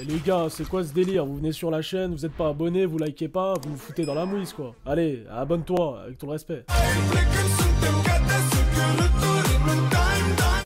Eh les gars, c'est quoi ce délire? Vous venez sur la chaîne, vous êtes pas abonné, vous likez pas, vous vous foutez dans la mouise quoi. Allez, abonne-toi, avec tout le respect.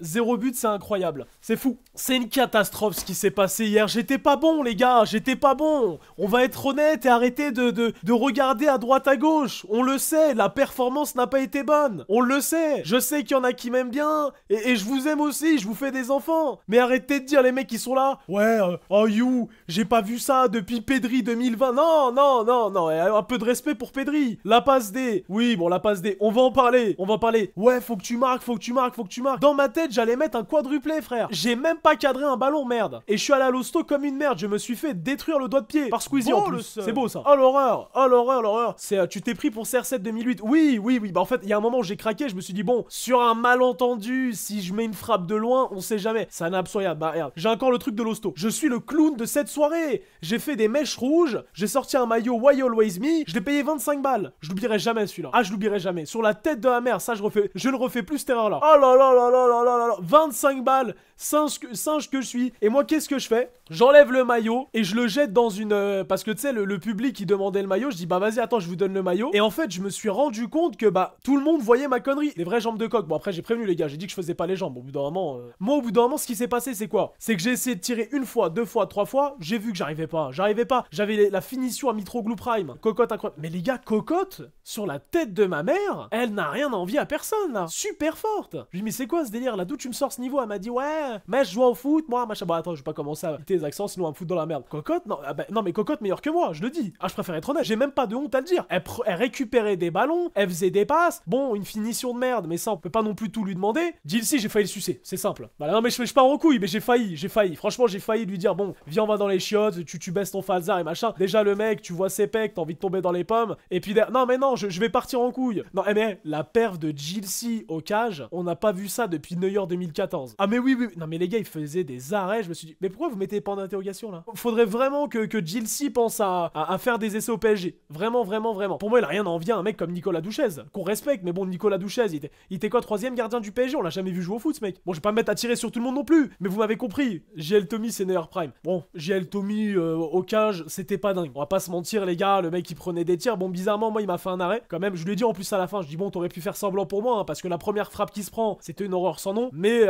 0 but, c'est incroyable. C'est fou. C'est une catastrophe ce qui s'est passé hier. J'étais pas bon, les gars. J'étais pas bon. On va être honnête et arrêter de regarder à droite à gauche. On le sait, la performance n'a pas été bonne. On le sait. Je sais qu'il y en a qui m'aiment bien. Et je vous aime aussi. Je vous fais des enfants. Mais arrêtez de dire les mecs qui sont là. Ouais, oh you, j'ai pas vu ça depuis Pedri 2020. Non, non, non, non. Un peu de respect pour Pedri. La passe D. Oui, bon, la passe D. On va en parler. On va en parler. Ouais, faut que tu marques, faut que tu marques, faut que tu marques. Dans ma tête, j'allais mettre un quadruplé, frère. J'ai même pas cadré un ballon, merde. Et je suis allé à l'hosto comme une merde. Je me suis fait détruire le doigt de pied par Squeezie en plus. C'est beau ça. Oh l'horreur, oh l'horreur, l'horreur. C'est tu t'es pris pour CR7 2008. Oui, oui, oui. Bah en fait, il y a un moment où j'ai craqué. Je me suis dit bon, sur un malentendu, si je mets une frappe de loin, on sait jamais. Ça n'a absolument rien. Bah regarde, j'ai encore le truc de l'hosto. Je suis le clown de cette soirée. J'ai fait des mèches rouges. J'ai sorti un maillot Why Always Me. Je l'ai payé 25 balles. Je l'oublierai jamais celui-là. Ah, je l'oublierai jamais. Sur la tête de la mère, ça je le refais plus cette erreur là. Oh là là là là là là là. 25 balles, singe que je suis. Et moi, qu'est-ce que je fais? J'enlève le maillot et je le jette dans une... parce que tu sais, le public qui demandait le maillot, je dis bah vas-y, attends, je vous donne le maillot. Et en fait, je me suis rendu compte que bah tout le monde voyait ma connerie. Les vraies jambes de coq. Bon, après, j'ai prévenu les gars, j'ai dit que je faisais pas les jambes. Au bout d'un moment... Moi, au bout d'un moment, ce qui s'est passé, c'est quoi? C'est que j'ai essayé de tirer une fois, deux fois, trois fois. J'ai vu que j'arrivais pas. J'arrivais pas. J'avais la finition à Mitroglou Prime. Cocotte incroyable. Mais les gars, Cocotte, sur la tête de ma mère, elle n'a rien envie à personne là. Super forte. Je lui dis mais c'est quoi ce délire là? D'où tu me sors ce niveau? Elle m'a dit ouais, mais je joue au foot, moi, machin. Bon, attends, je vais pas commencer à quitter les accents, sinon on va me foutre dans la merde. Cocotte, non, ah bah, non, mais Cocotte meilleure que moi, je le dis. Ah, je préfère être honnête, j'ai même pas de honte à le dire. Elle récupérait des ballons, elle faisait des passes. Bon, une finition de merde, mais ça, on peut pas non plus tout lui demander. Gilles, j'ai failli le sucer, c'est simple. Voilà, non, mais je pars en couille, mais j'ai failli. Franchement, j'ai failli lui dire, bon, viens, on va dans les chiottes, tu baisses ton falzar et machin. Déjà, le mec, tu vois ses pecs, t'as envie de tomber dans les pommes. Et puis, non, mais non, je vais partir en couille. Non, mais la perf de Gilles au cage, on n'a pas vu ça depuis New York 2014. Ah, mais oui, oui. Non, mais les gars, ils faisaient des arrêts. Je me suis dit, mais pourquoi vous mettez pas en interrogation là? Faudrait vraiment que Gilles pense à faire des essais au PSG. Vraiment, vraiment, vraiment. Pour moi, il a rien à envier à un mec comme Nicolas Douchez, qu'on respecte. Mais bon, Nicolas Douchez, il était quoi, 3ème gardien du PSG? On l'a jamais vu jouer au foot, ce mec. Bon, je vais pas me mettre à tirer sur tout le monde non plus. Mais vous m'avez compris. JL Tommy, c'est Neuer Prime. Bon, JL Tommy au cage, c'était pas dingue. On va pas se mentir, les gars. Le mec, il prenait des tirs. Bon, bizarrement, moi, il m'a fait un arrêt. Quand même, je lui ai dit en plus à la fin, je dis bon, t'aurais pu faire semblant pour moi, hein, parce que la première frappe qui se prend, c'était une horreur sans nom. Mais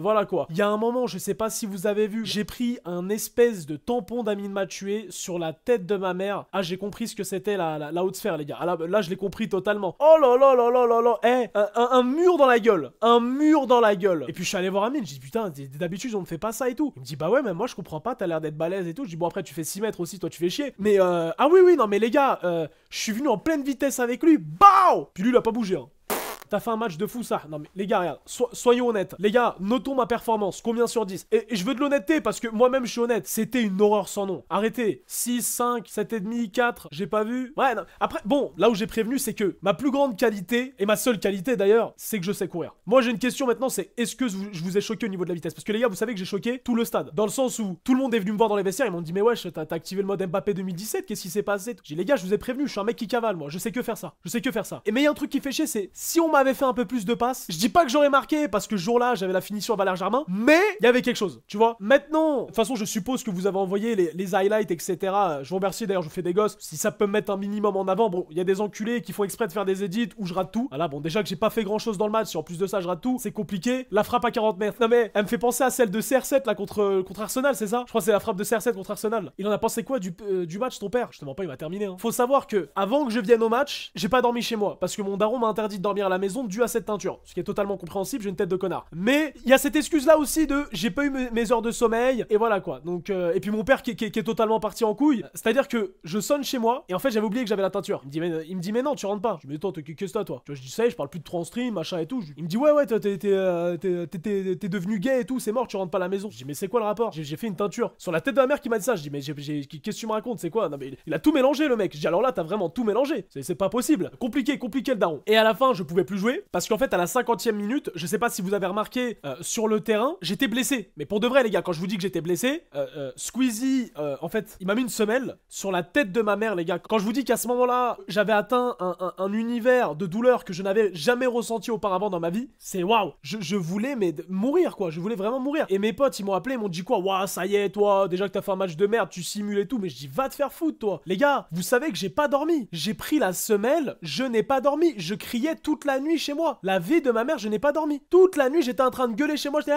voilà quoi. Il y a un moment, je sais pas si vous avez vu, j'ai pris un espèce de tampon d'Amine m'a tué sur la tête de ma mère. Ah, j'ai compris ce que c'était la haute sphère, les gars. Ah, là, je l'ai compris totalement. Oh là là là là là là. Eh, un mur dans la gueule. Un mur dans la gueule. Et puis je suis allé voir Amine, je dis putain, d'habitude on ne fait pas ça et tout. Il me dit bah ouais, mais moi je comprends pas, t'as l'air d'être balèze et tout. Je dis bon, après tu fais 6 mètres aussi, toi tu fais chier. Mais ah oui, oui, non, mais les gars, je suis venu en pleine vitesse avec lui. Bao. Puis lui, il a pas bougé, hein. T'as fait un match de fou ça. Non mais les gars, regarde, soyons honnêtes. Les gars, notons ma performance. Combien sur 10? Et je veux de l'honnêteté parce que moi-même je suis honnête. C'était une horreur sans nom. Arrêtez. 6, 5, 7,5, 4. J'ai pas vu. Ouais, non. Après, bon, là où j'ai prévenu, c'est que ma plus grande qualité, et ma seule qualité d'ailleurs, c'est que je sais courir. Moi j'ai une question maintenant, c'est est-ce que je vous ai choqué au niveau de la vitesse? Parce que les gars, vous savez que j'ai choqué tout le stade. Dans le sens où tout le monde est venu me voir dans les vestiaires, ils m'ont dit mais wesh, t'as activé le mode Mbappé 2017, qu'est-ce qui s'est passé? J'ai dit les gars, je vous ai prévenu, je suis un mec qui cavale moi. Je sais que faire ça. Je sais que faire ça. Et mais il y a un truc qui fait chier, c'est si on m'avait fait un peu plus de passes, je dis pas que j'aurais marqué parce que ce jour-là j'avais la finition à Valère Germain, mais il y avait quelque chose, tu vois. Maintenant, de toute façon, je suppose que vous avez envoyé les highlights, etc. Je vous remercie d'ailleurs, je vous fais des gosses. Si ça peut me mettre un minimum en avant, bon, il y a des enculés qui font exprès de faire des edits où je rate tout. Voilà, bon, déjà que j'ai pas fait grand-chose dans le match, si en plus de ça je rate tout, c'est compliqué. La frappe à 40 mètres, non mais elle me fait penser à celle de CR7 là contre Arsenal, c'est ça? Je crois que c'est la frappe de CR7 contre Arsenal. Il en a pensé quoi du match, ton père? Justement pas, il va terminer. Hein. Faut savoir que avant que je vienne au match, j'ai pas dormi chez moi parce que mon daron m'a interdit de dormir à la maison dû à cette teinture, ce qui est totalement compréhensible, j'ai une tête de connard. Mais il y a cette excuse là aussi de j'ai pas eu mes heures de sommeil et voilà quoi. Donc et puis mon père qui est totalement parti en couille, c'est-à-dire que je sonne chez moi et en fait j'avais oublié que j'avais la teinture. Il me dit mais non, tu rentres pas. Je me dis attends, qu'est-ce que toi? Tu vois, je dis ça y est, je parle plus de toi en stream, machin et tout. Il me dit ouais t'es devenu gay et tout, c'est mort, tu rentres pas à la maison. Je dis mais c'est quoi le rapport? J'ai fait une teinture sur la tête de ma mère qui m'a dit ça. Je dis mais qu'est-ce que tu me racontes? C'est quoi? Non mais il a tout mélangé le mec. Je dis alors là t'as vraiment tout mélangé. C'est pas possible. Compliqué le daron. Et à la fin je pouvais plus plus jouer. Parce qu'en fait, à la 50e minute, je sais pas si vous avez remarqué, sur le terrain, j'étais blessé. Mais pour de vrai, les gars, quand je vous dis que j'étais blessé, Squeezie, en fait, il m'a mis une semelle sur la tête de ma mère, les gars. Quand je vous dis qu'à ce moment-là, j'avais atteint un univers de douleur que je n'avais jamais ressenti auparavant dans ma vie, c'est waouh. Je voulais, mais mourir, quoi. Je voulais vraiment mourir. Et mes potes, ils m'ont appelé, ils m'ont dit quoi? Waouh, ça y est, toi, déjà que t'as fait un match de merde, tu simules et tout. Mais je dis, va te faire foutre, toi. Les gars, vous savez que j'ai pas dormi. J'ai pris la semelle, je n'ai pas dormi. Je criais toute la nuit chez moi. La vie de ma mère, je n'ai pas dormi. Toute la nuit, j'étais en train de gueuler chez moi. J'étais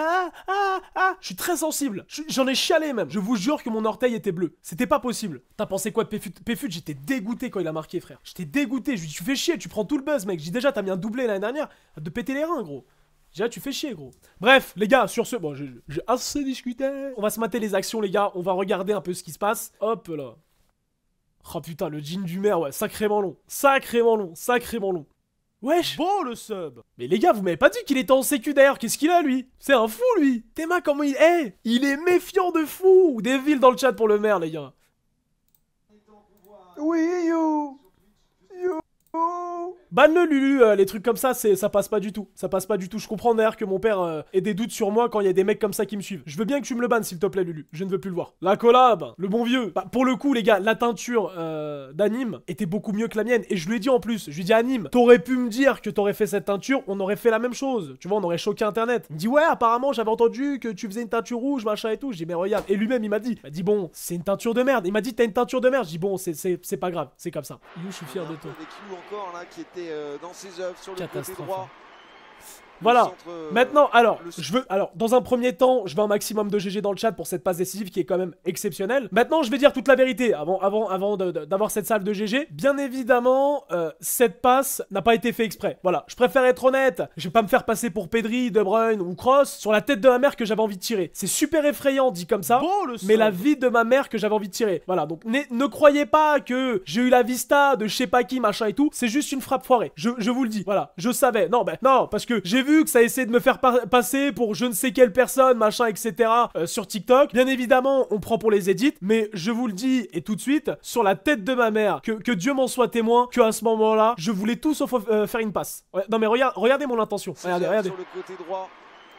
Je suis très sensible. J'en ai chialé même. Je vous jure que mon orteil était bleu. C'était pas possible. T'as pensé quoi de Péfut? Péfut, j'étais dégoûté quand il a marqué, frère. J'étais dégoûté. Je lui dis, tu fais chier, tu prends tout le buzz, mec. J'ai déjà, t'as mis un doublé l'année dernière. De péter les reins, gros. Déjà, tu fais chier, gros. Bref, les gars, sur ce... Bon, j'ai assez discuté. On va se mater les actions, les gars. On va regarder un peu ce qui se passe. Hop, là. Oh, putain, le jean du maire, ouais. Sacrément long. Sacrément long. Sacrément long. Wesh. Bon, le sub. Mais les gars, vous m'avez pas dit qu'il était en sécu, d'ailleurs. Qu'est-ce qu'il a, lui? C'est un fou, lui. Théma, comment il est? Il est méfiant de fou. Des villes dans le chat pour le maire, les gars. Oui, you. Banne-le, Lulu, les trucs comme ça, ça passe pas du tout. Ça passe pas du tout. Je comprends d'ailleurs que mon père ait des doutes sur moi quand il y a des mecs comme ça qui me suivent. Je veux bien que tu me le bannes, s'il te plaît, Lulu. Je ne veux plus le voir. La collab, le bon vieux. Bah, pour le coup, les gars, la teinture d'Anime était beaucoup mieux que la mienne. Et je lui ai dit en plus, je lui ai dit, Anime, t'aurais pu me dire que t'aurais fait cette teinture, on aurait fait la même chose. Tu vois, on aurait choqué Internet. Il me dit, ouais, apparemment, j'avais entendu que tu faisais une teinture rouge, machin et tout. Je dis, mais regarde. Et lui-même, il m'a dit, bon, c'est une teinture de merde. Il m'a dit, t'as une teinture de merde. Je dis, bon, c'est pas grave, c'est comme ça. You, je suis fier de toi. Avec You encore, là, qui était dans ses œuvres sur le côté droit. Voilà, centre, maintenant, alors, dans un premier temps, je veux un maximum de GG dans le chat pour cette passe décisive qui est quand même exceptionnelle. Maintenant, je vais dire toute la vérité, avant d'avoir cette salve de GG. Bien évidemment, cette passe n'a pas été fait exprès. Voilà, je préfère être honnête, je vais pas me faire passer pour Pedri, De Bruyne ou Kroos sur la tête de ma mère que j'avais envie de tirer. C'est super effrayant dit comme ça, mais la vie de ma mère que j'avais envie de tirer. Voilà, donc ne croyez pas que j'ai eu la vista de je sais pas qui, machin et tout, c'est juste une frappe foirée. Je vous le dis, voilà, je savais. Non, parce que j'ai vu que ça essayait de me faire passer pour je ne sais quelle personne, machin, etc. Sur TikTok. Bien évidemment, on prend pour les edits, mais je vous le dis, et tout de suite, sur la tête de ma mère, que Dieu m'en soit témoin, qu'à ce moment-là, je voulais tout sauf faire une passe. Ouais, non mais regardez mon intention. Regardez. Sur le côté droit.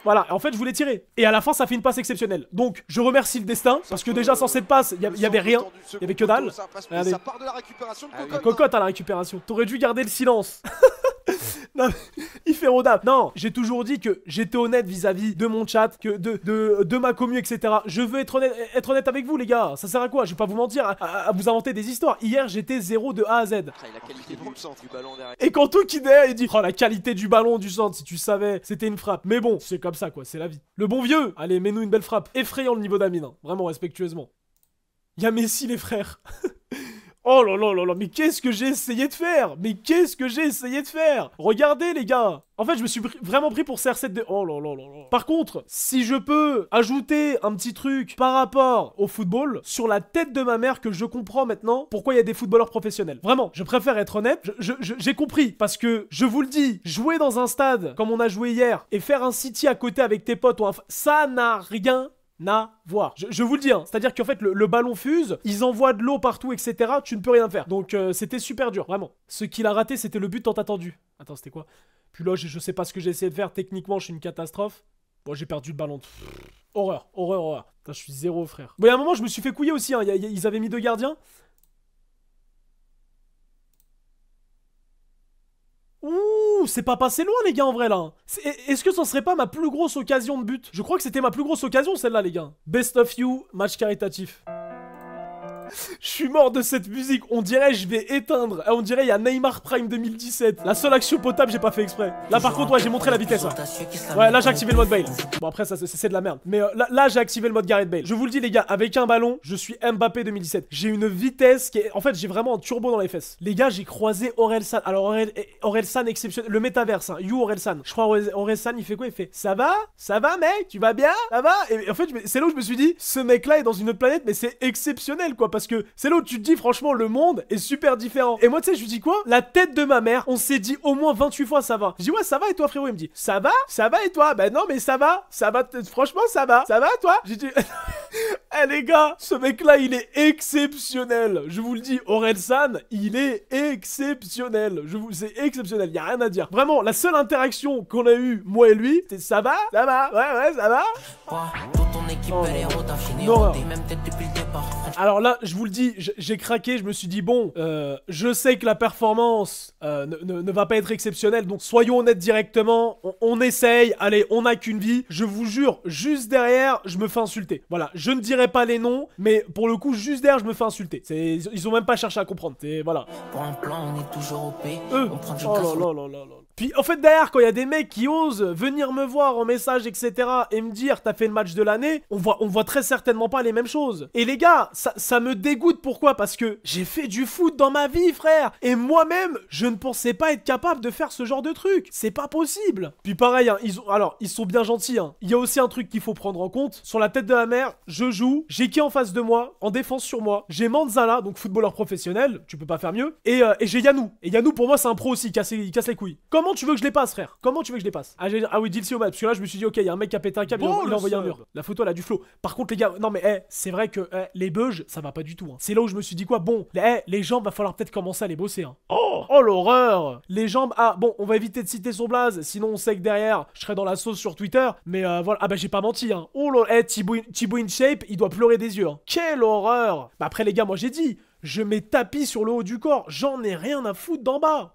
Voilà, en fait, je voulais tirer. Et à la fin, ça fait une passe exceptionnelle. Donc, je remercie le destin, parce que déjà, sans cette passe, il y avait rien. Il y avait que dalle. Regardez. Ça part de la récupération de Cocotte. Cocotte à la récupération. T'aurais dû garder le silence. Non, il fait rodable. Non, j'ai toujours dit que j'étais honnête vis-à-vis de mon chat, que de ma commu, etc. Je veux être honnête avec vous, les gars. Ça sert à quoi? Je vais pas vous mentir, à vous inventer des histoires. Hier, j'étais 0 de A à Z. La qualité du ballon derrière. Et quand tout qui derrière, il dit, oh, la qualité du ballon du centre, si tu savais, c'était une frappe. Mais bon, c'est comme ça, quoi, c'est la vie. Le bon vieux, allez, mets-nous une belle frappe. Effrayant le niveau d'Amine, hein. Vraiment respectueusement. Y'a Messi, les frères. Oh là là là là, mais qu'est-ce que j'ai essayé de faire? Mais qu'est-ce que j'ai essayé de faire? Regardez, les gars. En fait, je me suis vraiment pris pour CR7 de... Oh là là là là. Par contre, si je peux ajouter un petit truc par rapport au football, sur la tête de ma mère, que je comprends maintenant pourquoi il y a des footballeurs professionnels. Vraiment, je préfère être honnête. J'ai compris, parce que, je vous le dis, jouer dans un stade, comme on a joué hier, et faire un City à côté avec tes potes, ça n'a rien à voir. Je vous le dis, hein. C'est-à-dire qu'en fait, le ballon fuse, ils envoient de l'eau partout, etc. Tu ne peux rien faire. Donc, c'était super dur, vraiment. Ce qu'il a raté, c'était le but tant attendu. Attends, c'était quoi? Puis là, je sais pas ce que j'ai essayé de faire. Techniquement, je suis une catastrophe. Bon, j'ai perdu le ballon. Horreur, horreur, horreur. Putain, je suis 0, frère. Bon, il y a un moment, je me suis fait couiller aussi, hein. Ils avaient mis 2 gardiens. Ouh, c'est pas passé loin, les gars, en vrai, là. Est-ce que ça serait pas ma plus grosse occasion de but? Je crois que c'était ma plus grosse occasion, celle-là, les gars. Best of you, match caritatif. Je suis mort de cette musique. On dirait je vais éteindre. On dirait il y a Neymar Prime 2017. La seule action potable, j'ai pas fait exprès. Là, par contre, ouais, j'ai montré la vitesse. Ouais, là, j'ai activé le mode Bale. Bon, après, ça, c'est de la merde. Mais là, j'ai activé le mode Gareth Bale. Je vous le dis, les gars, avec un ballon, je suis Mbappé 2017. J'ai une vitesse qui est... En fait, j'ai vraiment un turbo dans les fesses. Les gars, j'ai croisé Orelsan. Alors, Orelsan exceptionnel. Le métaverse, hein. You Orelsan. Je crois Orelsan, il fait quoi? Il fait ça va? Ça va, mec? Tu vas bien? Ça va? Et en fait, c'est là où je me suis dit, ce mec-là est dans une autre planète, mais c'est exceptionnel, quoi. parce que c'est là où tu te dis, franchement, le monde est super différent. Et moi, tu sais, je lui dis quoi? La tête de ma mère, on s'est dit au moins 28 fois ça va. Je dis, ouais, ça va et toi, frérot? Il me dit, ça va? Ça va et toi? Ben non, mais ça va, franchement, ça va. Ça va, toi? J'ai dit, eh les gars, ce mec-là, il est exceptionnel. Je vous le dis, Orelsan, il est exceptionnel. C'est exceptionnel, y a rien à dire. Vraiment, la seule interaction qu'on a eue, moi et lui, c'était ça va? Ça va? Ouais, ça va? Non. Alors là, je vous le dis, j'ai craqué, je me suis dit, bon, je sais que la performance ne va pas être exceptionnelle, donc soyons honnêtes directement, on essaye, allez, on n'a qu'une vie, je vous jure, juste derrière, je me fais insulter. Voilà, je ne dirai pas les noms, mais pour le coup, juste derrière, je me fais insulter. Ils ont même pas cherché à comprendre, voilà. Pour un plan, on est toujours OP, on prend du là. Puis en fait derrière quand il y a des mecs qui osent venir me voir en message etc et me dire t'as fait le match de l'année, on voit très certainement pas les mêmes choses. Et les gars, ça me dégoûte. Pourquoi? Parce que j'ai fait du foot dans ma vie frère, et moi-même je ne pensais pas être capable de faire ce genre de truc. C'est pas possible. Puis pareil hein, ils sont bien gentils hein. Il y a aussi un truc qu'il faut prendre en compte. Sur la tête de la mer, je joue, j'ai qui en face de moi, en défense sur moi, j'ai Manzala, donc footballeur professionnel, tu peux pas faire mieux, et j'ai Yanou. Et Yanou pour moi c'est un pro aussi, il casse les couilles. Comment tu veux que je les passe, frère? Comment tu veux que je les passe? Ah oui, Dilsey au match. Parce que là, je me suis dit, ok, il y a un mec qui a pété un câble, il a envoyé un mur. La photo, elle a du flow. Par contre, les gars, non, mais c'est vrai que les bugs, ça va pas du tout. Hein. C'est là où je me suis dit, quoi? Bon, les jambes, va falloir peut-être commencer à les bosser. Hein. Oh l'horreur! Les jambes, bon, on va éviter de citer son blaze, sinon on sait que derrière, je serai dans la sauce sur Twitter. Mais voilà, ah bah j'ai pas menti. Hein. Oh là, Thibaut InShape, il doit pleurer des yeux. Hein. Quelle horreur! Bah après, les gars, moi j'ai dit, je mets tapis sur le haut du corps, j'en ai rien à foutre d'en bas.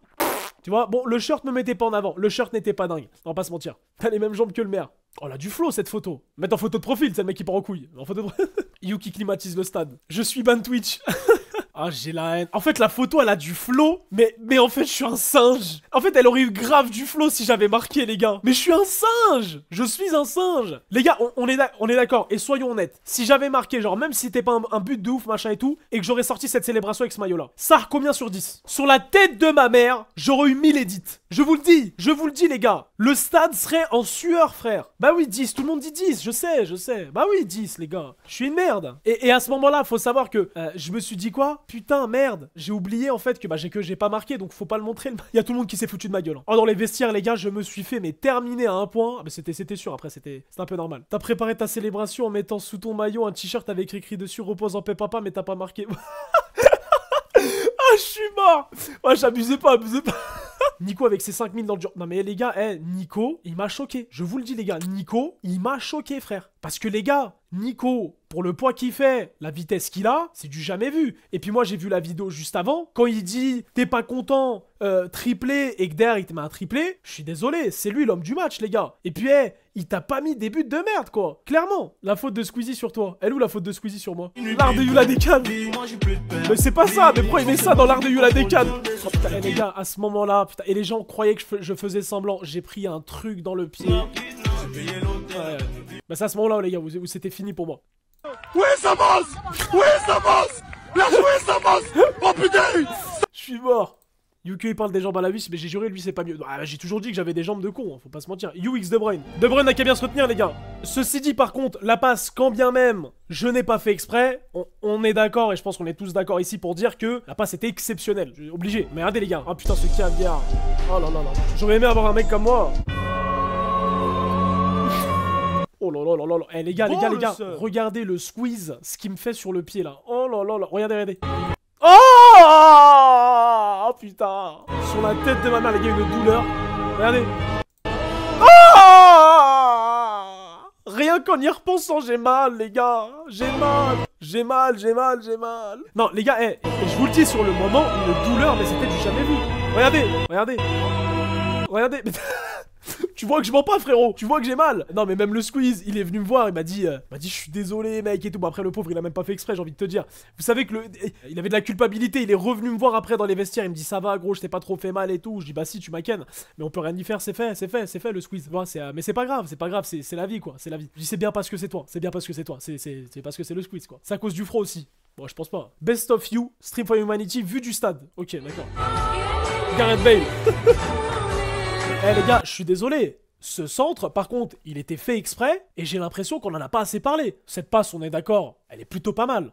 Tu vois, bon, le shirt me mettait pas en avant. Le shirt n'était pas dingue. On va pas se mentir. T'as les mêmes jambes que le maire. Oh, elle a du flow, cette photo. Mettre en photo de profil, c'est le mec qui part en couille. En photo de... Yuki climatise le stade. Je suis ban Twitch. Ah, j'ai la haine. En fait, la photo, elle a du flow, mais en fait, je suis un singe. En fait, elle aurait eu grave du flow si j'avais marqué, les gars. Mais je suis un singe. Je suis un singe. Les gars, on est d'accord. Et soyons honnêtes. Si j'avais marqué, genre, même si c'était pas un but de ouf, machin et tout, et que j'aurais sorti cette célébration avec ce maillot-là, ça a combien sur 10? Sur la tête de ma mère, j'aurais eu 1000 edits. Je vous le dis, les gars. Le stade serait en sueur, frère. Bah oui, 10. Tout le monde dit 10. Je sais. Bah oui, 10, les gars. Je suis une merde. Et à ce moment-là, faut savoir que je me suis dit quoi? Putain, merde, j'ai oublié en fait que j'ai pas marqué, donc faut pas le montrer. Il y a tout le monde qui s'est foutu de ma gueule. Hein. Oh, dans les vestiaires, les gars, je me suis fait terminer à un point. Ah, mais c'était sûr, après c'était un peu normal. T'as préparé ta célébration en mettant sous ton maillot un t-shirt avec écrit dessus repose en paix papa, mais t'as pas marqué. Ah, je suis mort. Ouais, j'abusais pas. Nico avec ses 5000 dans le dur. Non mais les gars, Nico, il m'a choqué. Je vous le dis les gars, Nico, il m'a choqué frère. Parce que les gars, Nico, pour le poids qu'il fait, la vitesse qu'il a, c'est du jamais vu. Et puis moi j'ai vu la vidéo juste avant, quand il dit t'es pas content, triplé, et que derrière il te met un triplé, je suis désolé, c'est lui l'homme du match les gars. Et puis il t'a pas mis des buts de merde quoi. Clairement, la faute de Squeezie sur toi. Elle où la faute de Squeezie sur moi? L'art de Yula Dekan. Mais c'est pas ça, mais pourquoi il met ça dans l'art de Yula Dekan? Oh putain, les gars, à ce moment-là, putain, et les gens croyaient que je faisais semblant, j'ai pris un truc dans le pied. Ouais. Bah c'est à ce moment-là les gars, où c'était fini pour moi. Oui ça bosse. Bien joué ça bosse. Oh putain. Je suis mort. Yuki il parle des jambes à la vis, mais j'ai juré lui c'est pas mieux. Ah, j'ai toujours dit que j'avais des jambes de con, hein, faut pas se mentir. UX De Bruyne. De Bruyne n'a qu'à bien se retenir les gars. Ceci dit par contre, la passe, quand bien même je n'ai pas fait exprès, on est d'accord et je pense qu'on est tous d'accord ici pour dire que la passe était exceptionnelle. Obligé. Mais regardez les gars. Ah putain ce caviar. Oh là là là. J'aurais aimé avoir un mec comme moi. Oh là là là là. Eh les gars, regardez le squeeze, ce qu'il me fait sur le pied là. Oh là là là. Regardez. Oh putain. Sur la tête de ma mère les gars, une douleur. Regardez. Oh rien qu'en y repensant j'ai mal les gars. J'ai mal. Non les gars, je vous le dis sur le moment, une douleur mais c'était du jamais vu. Regardez. Tu vois que je mens pas frérot, tu vois que j'ai mal. Non mais même le squeeze, il est venu me voir, il m'a dit je suis désolé mec et tout. Bon après le pauvre il a même pas fait exprès, j'ai envie de te dire. Vous savez que il avait de la culpabilité, il est revenu me voir après dans les vestiaires, il me dit ça va gros, je t'ai pas trop fait mal et tout. Je dis bah si tu m'as ken, mais on peut rien y faire, c'est fait le squeeze. Bon, mais c'est pas grave, c'est la vie quoi, c'est la vie. Je dis c'est bien parce que c'est toi, c'est parce que c'est le squeeze quoi. C'est à cause du froid aussi. Bon je pense pas. Best of you, Stream for Humanity vu du stade. Ok d'accord. Gareth Bale. Les gars, je suis désolé. Ce centre, par contre, il était fait exprès et j'ai l'impression qu'on en a pas assez parlé. Cette passe, on est d'accord, elle est plutôt pas mal.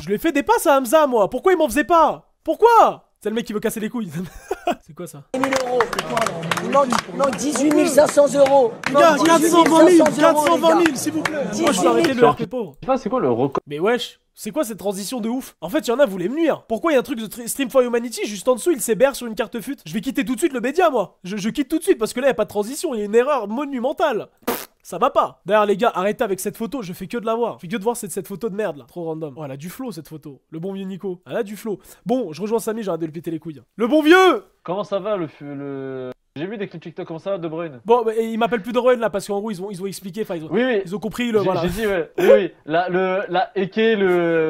Je lui ai fait des passes à Hamza, moi. Pourquoi il m'en faisait pas? Pourquoi? C'est le mec qui veut casser les couilles. C'est quoi ça? 10 000 euros. Non, 18 500 euros. Gars, 420 000, 420 000, s'il vous plaît. Moi, je vais arrêter de le les pauvres. Je sais pas, c'est quoi le record? Mais wesh, c'est quoi cette transition de ouf? En fait, il y en a, vous voulez me nuire. Pourquoi il y a un truc de Stream for Humanity juste en dessous, il s'héberge sur une carte fut? Je vais quitter tout de suite le média, moi. Je quitte tout de suite parce que là, il n'y a pas de transition, il y a une erreur monumentale. Ça va pas. D'ailleurs les gars, arrêtez avec cette photo, je fais que de la voir. Je fais que de voir cette photo de merde là. Trop random. Oh, elle a du flow cette photo. Le bon vieux Nico. Elle a du flow. Bon, je rejoins Samy, j'arrête de lui péter les couilles. Le bon vieux! Comment ça va le... J'ai vu des clips TikTok, comment ça va De Bruyne? Bon, bah, il m'appelle plus De Bruyne là parce qu'en gros ils ont expliqué, enfin oui. Ils ont compris le voilà. J'ai dit ouais. Oui. La Eke,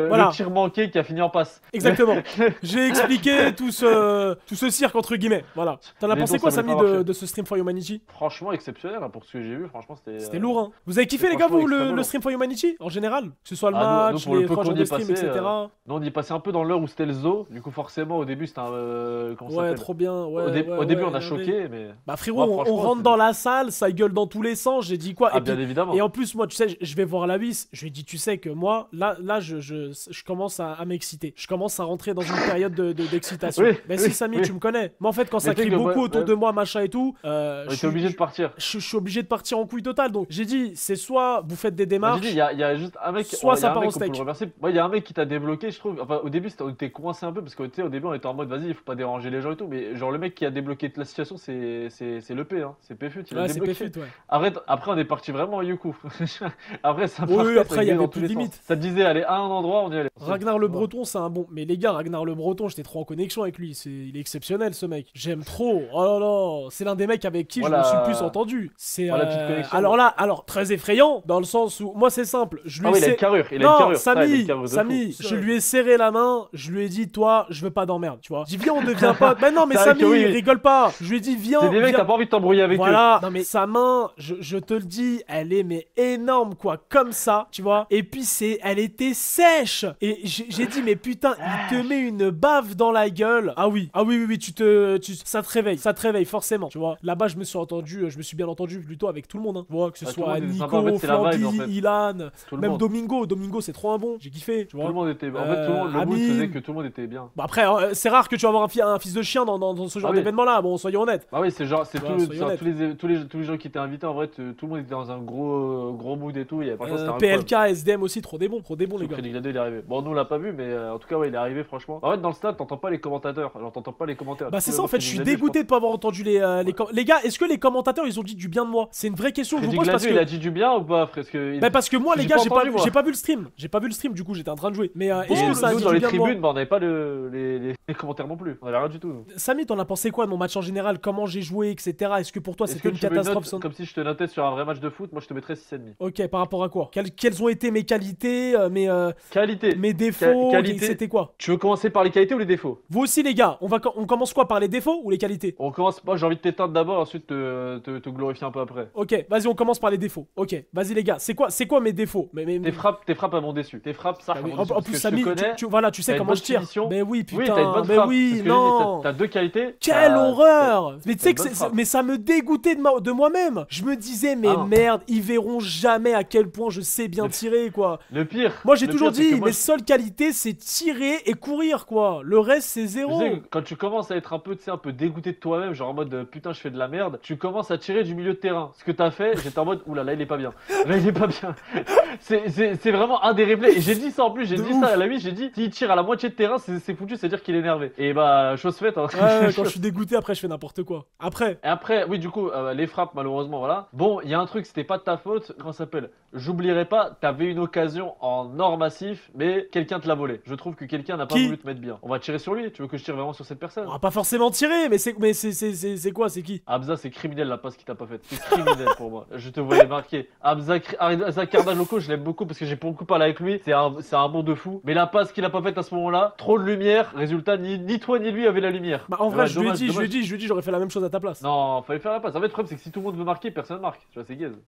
voilà. Le tir manqué qui a fini en passe. Exactement. J'ai expliqué tout ce cirque entre guillemets. Voilà. T'en as pensé quoi Samy de ce Stream for Humanity? Franchement exceptionnel hein, pour ce que j'ai vu, franchement c'était lourd hein. Vous avez kiffé les gars vous le Stream for Humanity en général? Que ce soit le match, les 3 jours de stream, etc. Non, on y passait un peu dans l'heure où c'était le zoo. Du coup forcément au début c'était un... ouais, trop bien. Ouais, au début on a choqué mais... Bah frérot, on rentre dans la salle, ça gueule dans tous les sens, j'ai dit quoi? Ah, bien évidemment. Et en plus, moi, tu sais, je vais voir la vis, je lui ai dit, tu sais que moi, là je commence à m'exciter. Je commence à rentrer dans une période d'excitation. Mais si, Samy, tu me connais. Mais en fait, quand ça crie beaucoup autour de moi, machin et tout, je suis obligé de partir. Je suis obligé de partir en couille totale. Donc, j'ai dit, c'est soit vous faites des démarches. J'ai dit, il y a juste un mec, soit ça part en steak. Moi, il y a un mec qui t'a débloqué, je trouve. Enfin, au début, on était coincé un peu parce qu'au début, on était en mode, vas-y, il faut pas déranger les gens et tout. Mais genre, le mec qui a débloqué la situation, c'est le P, hein. C'est PFUT. C'est PFUT, ouais. Après, on est parti vraiment à Youkou. Après, ça oui, après, il y avait plus de limite. Ça te disait, allez, à un endroit, on y allait. Ragnar le Breton, c'est un bon. Mais les gars, Ragnar le Breton, j'étais trop en connexion avec lui. Il est exceptionnel, ce mec. J'aime trop. Oh là là. C'est l'un des mecs avec qui je me suis le plus entendu. C'est. Alors là, très effrayant, dans le sens où. Moi, c'est simple. Je lui il a une carrure. Non, Samy, je lui ai serré la main. Je lui ai dit, toi, je veux pas d'emmerde, tu vois. Je dis, viens, on devient potes. Mais non, mais Samy, rigole pas. Je lui ai dit, viens. C'est des mecs, t'as pas envie de t'embrouiller avec eux. Voilà. Non, mais sa main, je te le dis, elle est mais énorme, quoi. Comme ça, tu vois. Et puis, elle était sèche. Et j'ai dit, mais putain, il te met une bave dans la gueule. Ah oui, ça te réveille forcément, tu vois. Là-bas, je me suis bien entendu plutôt avec tout le monde, hein. Tu vois, que ce soit Nico, Flandy, Ilan, même Domingo. Domingo, c'est trop un bon. J'ai kiffé, tu vois. Tout le monde était. En fait, tout le monde, le mood faisait que tout le monde était bien. Bah après, c'est rare que tu vas avoir un fils de chien dans ce genre d'événement-là. Bon, soyons honnêtes. Bah oui, c'est genre, c'est tous les gens qui étaient invités. En vrai, tout le monde était dans un gros mood et tout. PLK, SDM aussi, trop des bons les gars. Crédit Glado, il est arrivé. Bon, nous on l'a pas vu, mais en tout cas, ouais, il est arrivé, franchement. En fait, dans le stade, t'entends pas les commentateurs. Alors, t'entends pas les commentaires. Bah, c'est ça, en fait, je suis dégoûté de pas avoir entendu les gars. Est-ce que les commentateurs ils ont dit du bien de moi? C'est une vraie question que je vous pose parce que. Il a dit du bien ou pas, parce que moi, les gars, j'ai pas vu le stream. J'ai pas vu le stream, du coup, j'étais en train de jouer. Mais est-ce que ça a dit dans du les bien de moi? tribunes, on avait pas les commentaires non plus. On avait rien du tout. Samy, t'en as pensé quoi de mon match en général? Comment j'ai joué, etc. Est-ce que pour toi c'était une catastrophe? Comme si je te notais sur un vrai match de foot, moi je te mettrais 6,5. Ok, par rapport à quoi? Quelles ont été mes qualités, mes défauts? C'était quoi? Tu veux commencer par les qualités ou les défauts? Vous aussi les gars, on commence quoi, par les défauts ou les qualités? On commence pas, j'ai envie de t'éteindre d'abord, ensuite te glorifier un peu après. Ok, vas-y, on commence par les défauts. Ok, vas-y les gars, c'est quoi mes défauts? Tes frappes à mon déçu. Tes frappes, ça. En plus, Samy, tu sais comment je tire. Mais oui, putain. Oui, t'as une bonne frappe. Oui, non. T'as deux qualités. Quelle horreur! Mais tu sais que mais ça me dégoûtait de moi-même. Je me disais, mais merde, ils verront jamais à quel point je sais bien tirer, quoi. Le pire. Moi, j'ai toujours dit, mes seules qualités, c'est tirer et courir, quoi. Le reste, c'est zéro. Tu sais, quand tu commences à être un peu dégoûté de toi-même, genre en mode putain, je fais de la merde, tu commences à tirer du milieu de terrain. Ce que t'as fait, j'étais en mode oulala, il est pas bien. Là, il est pas bien. C'est vraiment un des replays. Et j'ai dit ça en plus, j'ai dit ça à la vie, j'ai dit, s'il tire à la moitié de terrain, c'est foutu, c'est-à-dire qu'il est énervé. Et bah, chose faite. Hein. Ouais, quand je suis dégoûté, après, je fais n'importe quoi. Après, oui, du coup, les frappes, malheureusement, voilà. Bon, il y a un truc, c'était pas de ta faute. Comment ça s'appelle? J'oublierai pas, t'avais une occasion en or massif, mais quelqu'un te l'a volé. Je trouve que quelqu'un n'a pas voulu te mettre bien. On va tirer sur lui. Tu veux que je tire vraiment sur cette personne? On va pas forcément tirer, mais c'est quoi? C'est qui? Hamza, c'est criminel la passe qu'il t'a pas faite. C'est criminel pour moi. Je te voyais marquer. Hamza Cardage Loco, je l'aime beaucoup parce que j'ai beaucoup parlé avec lui. C'est un bon de fou. Mais la passe qu'il a pas faite à ce moment-là, trop de lumière. Résultat, ni toi ni lui avait la lumière. Bah en vrai, je lui ai dit, j'aurais fait la même chose à ta place. Non, fallait faire la passe. En fait, le problème, c'est que si tout le monde veut marquer, personne marque. Tu vois, c'est gaze.